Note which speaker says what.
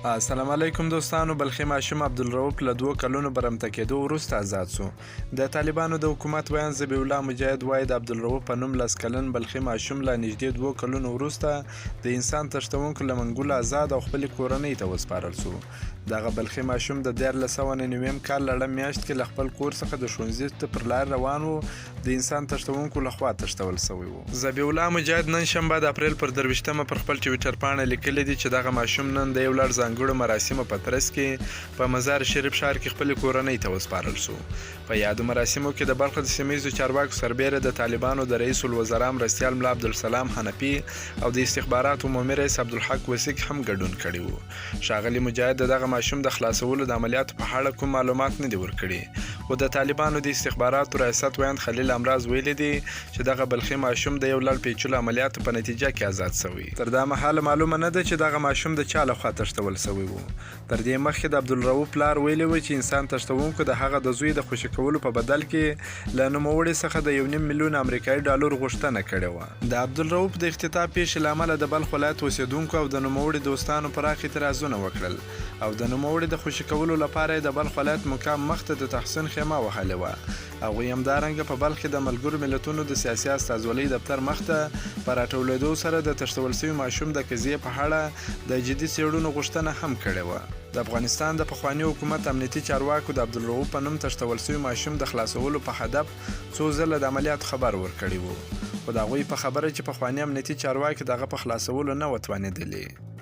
Speaker 1: السلام علیکم دوستانو. بلخي ماشوم عبدالرؤف له 2 کلونو برمته کېدو وروسته آزاد سو. د طالبانو د حکومت ویاند ذبیح الله مجاهد وایي د عبدالرؤف په نوم 10 کلن بلخي ماشوم له نږدې 2 کلونو وروسته د انسان تښتونکو له منګولو آزاد او خپلې کورنۍ ته وسپارل سو. دغه بلخي ماشوم د 1499 کال لړم میاشت کې له خپل کور څخه د ښوونځي ته پر لار روان و. د انسان تښتونکو لخوا تښتول سوی و. ذبیح الله مجاهد نن شنبه د اپریل پر 23مه پر خپل ټویټر پاڼه لیکلي دي چې دغه ماشوم نن د یو لړ ځانګړو مراسمو په ترڅ کې په مزار شریف ښار کې خپلې کورنۍ ته وسپارل سو. په یادو مراسمو کې د بلخ د سیمه چارواکو سربیره د طالبانو د رئیس الوزرا مرستیال ملا عبدالسلام حنفي او د استخباراتو عمومي رئیس عبدالحق وسیق هم ګډون کړی و. ښاغلي مجاهد دغه ماشوم د خلاصولو د عملیاتو په اړه کوم معلومات نه دي ورکړي، خو د طالبانو د استخباراتو ریاست ویاند خلیل امراض ویلي دي چې دغه بلخي ماشوم د یو لړ پیچلو عملیاتو په نتیجه کې آزاد سوی. تر دا مهاله معلومه نه ده چې دغه ماشوم د چا لخوا تښتول سوی و. تر دې مخکې د عبدالرؤف پلار ویلي و چې انسان تښتونکو د هغه د زوی د خوشي کولو په بدل کې له نوموړي څخه د 1.5 میلیون امریکایي ډالر غوښتنه کړې وه. د عبدالرؤف د اختطاف پیښې له امله د بلخ ولایت اوسېدونکو او د نوموړي دوستانو پراخ اعتراضونه وکړل او د نوموړي د خوشي کولو لپاره د بلخ ولایت مقام مخته د تحسین خیمه وهلې وه. هغوی همدارنګه په بلخ کې د ملګرو ملتونو د سیاسي استازولۍ دفتر مخته په راټولېدو سره د تښتول سوي ماشوم د قضیې په اړه د جدي څېړنو غوښتنه هم کړې وه. د افغانستان د پخواني حکومت امنیتي چارواکو د عبدالرؤف په نوم تښتول سوي ماشوم د خلاصولو په هدف څو ځله د عملیاتو خبر ورکړی و، خو د هغوی په خبره چې پخواني امنیتي چارواکي د هغه په خلاصولو نه وتوانېدلي.